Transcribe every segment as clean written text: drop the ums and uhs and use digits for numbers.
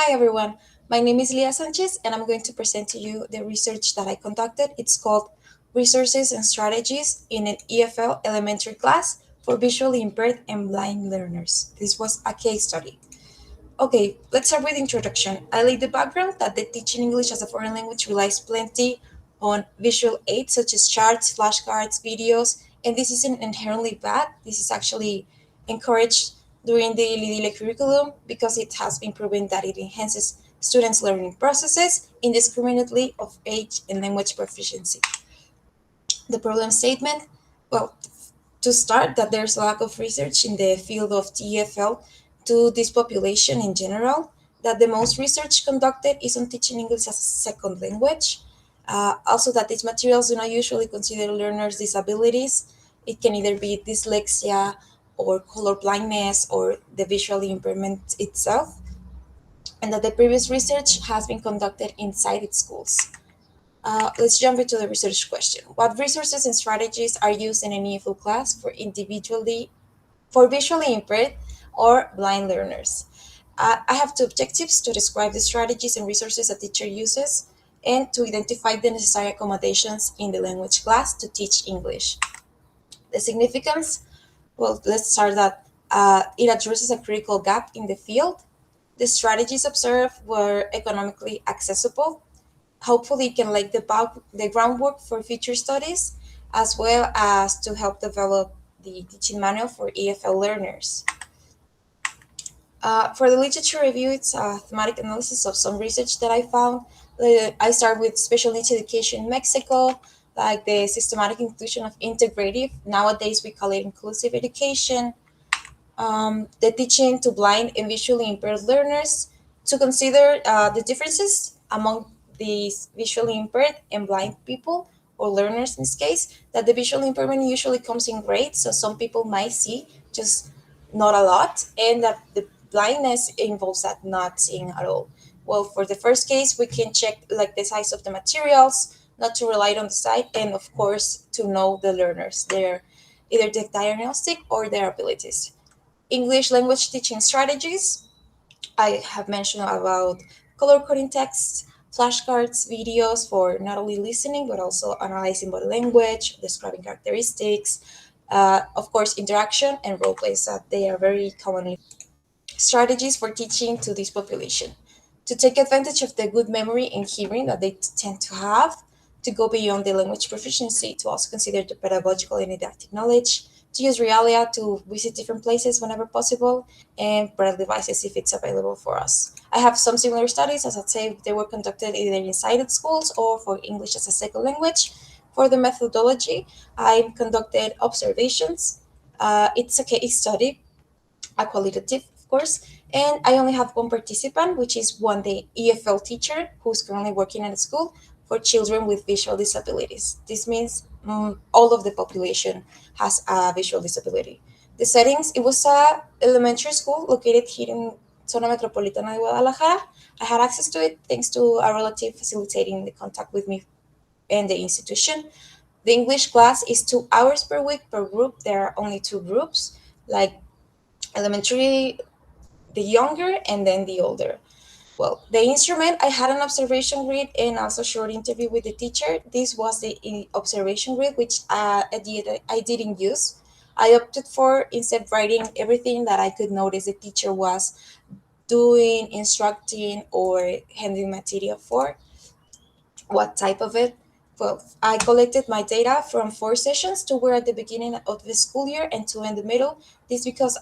Hi everyone, my name is Sánchez and I'm going to present to you the research that I conducted. It's called Resources and Strategies in an EFL elementary class for visually impaired and blind learners. This was a case study. Okay, let's start with introduction. I laid the background that the teaching English as a foreign language relies plenty on visual aids such as charts, flashcards, videos, and this isn't inherently bad. This is actually encouraged during the LIDILE curriculum because it has been proven that it enhances students' learning processes indiscriminately of age and language proficiency. The problem statement, well, to start, that there's a lack of research in the field of TEFL to this population in general, that the most research conducted is on teaching English as a second language. Also, that these materials do not usually consider learners' disabilities. It can either be dyslexia or color blindness or the visual impairment itself, and that the previous research has been conducted inside its schools. Let's jump into the research question. What resources and strategies are used in an EFL class for visually impaired or blind learners? I have two objectives: to describe the strategies and resources a teacher uses, and to identify the necessary accommodations in the language class to teach English. The significance, well, let's start that it addresses a critical gap in the field. The strategies observed were economically accessible. Hopefully, it can lay the groundwork for future studies, as well as to help develop the teaching manual for EFL learners. For the literature review, it's a thematic analysis of some research that I found. I start with special needs education in Mexico, like the systematic inclusion of integrative. Nowadays, we call it inclusive education. The teaching to blind and visually impaired learners, to consider the differences among these visually impaired and blind people or learners in this case, that the visual impairment usually comes in grades, so some people might see, just not a lot, and that the blindness involves that not seeing at all. Well, for the first case, we can check like the size of the materials, not to rely on the site, and of course to know the learners, their either the diagnostic or their abilities. English language teaching strategies. I have mentioned about color coding texts, flashcards, videos for not only listening but also analyzing body language, describing characteristics, of course, interaction and role plays that they are very commonly. Strategies for teaching to this population: to take advantage of the good memory and hearing that they tend to have, to go beyond the language proficiency, to also consider the pedagogical and didactic knowledge, to use realia to visit different places whenever possible, and braille devices if it's available for us. I have some similar studies, as I say, they were conducted either inside the schools or for English as a second language. For the methodology, I conducted observations. It's a case study, a qualitative, of course. And I only have one participant, which is one the EFL teacher who's currently working at a school for children with visual disabilities. This means all of the population has a visual disability. The settings, it was a elementary school located here in Zona Metropolitana de Guadalajara. I had access to it thanks to a relative facilitating the contact with me and the institution. The English class is 2 hours per week per group. There are only two groups, like elementary, the younger, and then the older. Well, the instrument, I had an observation grid and also short interview with the teacher. This was the observation grid, which I didn't use. I opted for instead writing everything that I could notice the teacher was doing, instructing, or handling material for. What type of it? Well, I collected my data from 4 sessions, two were at the beginning of the school year and two in the middle. This because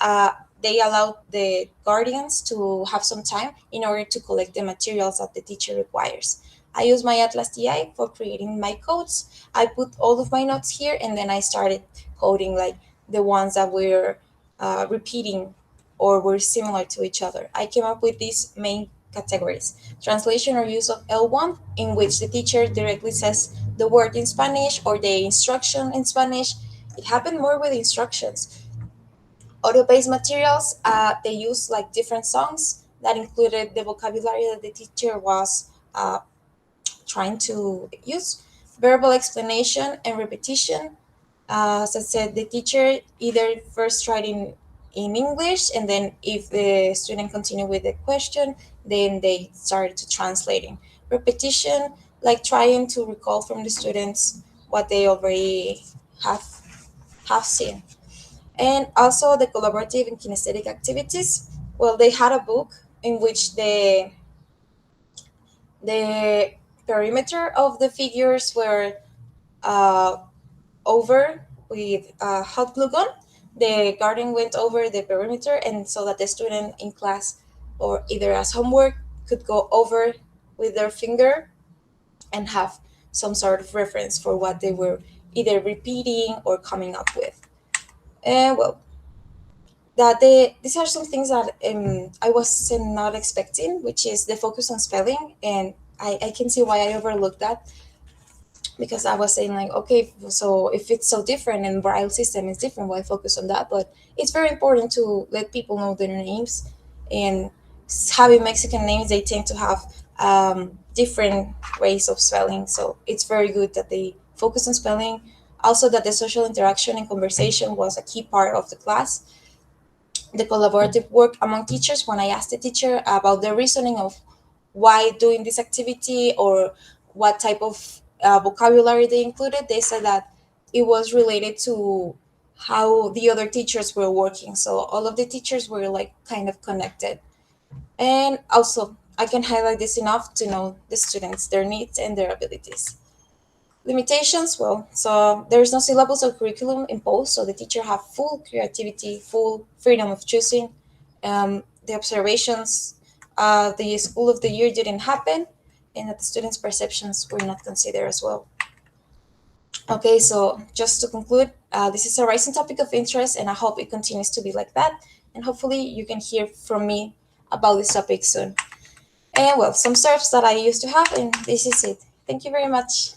they allowed the guardians to have some time in order to collect the materials that the teacher requires. I use my Atlas TI for creating my codes. I put all of my notes here and then I started coding like the ones that were repeating or were similar to each other. I came up with these main categories: translation or use of L1, in which the teacher directly says the word in Spanish or the instruction in Spanish. It happened more with instructions. Audio-based materials, they use like different songs that included the vocabulary that the teacher was trying to use. Verbal explanation and repetition. As I said, the teacher either first tried in in English, and then if the student continue with the question, then they start to translating. Repetition, like trying to recall from the students what they already have have seen. And also the collaborative and kinesthetic activities. Well, they had a book in which the perimeter of the figures were uh, over with hot glue gun. The guardian went over the perimeter, and so that the student in class or either as homework could go over with their finger and have some sort of reference for what they were either repeating or coming up with. And well, these are some things that I was not expecting, which is the focus on spelling, and I can see why I overlooked that, because I was saying like, okay, so if it's so different and braille system is different, why focus on that? But it's very important to let people know their names, and having Mexican names, they tend to have different ways of spelling. So it's very good that they focus on spelling. Also, that the social interaction and conversation was a key part of the class. The collaborative work among teachers, when I asked the teacher about the reasoning of why doing this activity or what type of vocabulary they included, they said that it was related to how the other teachers were working. So all of the teachers were like kind of connected. And also, I can highlight this enough to know the students, their needs and their abilities. Limitations, well, so there's no syllabus or curriculum imposed, so the teacher have full creativity, full freedom of choosing. The observations, the school of the year didn't happen, and that the students' perceptions were not considered as well. Okay, so just to conclude, this is a rising topic of interest, and I hope it continues to be like that. And hopefully, you can hear from me about this topic soon. And well, some serves that I used to have, and this is it. Thank you very much.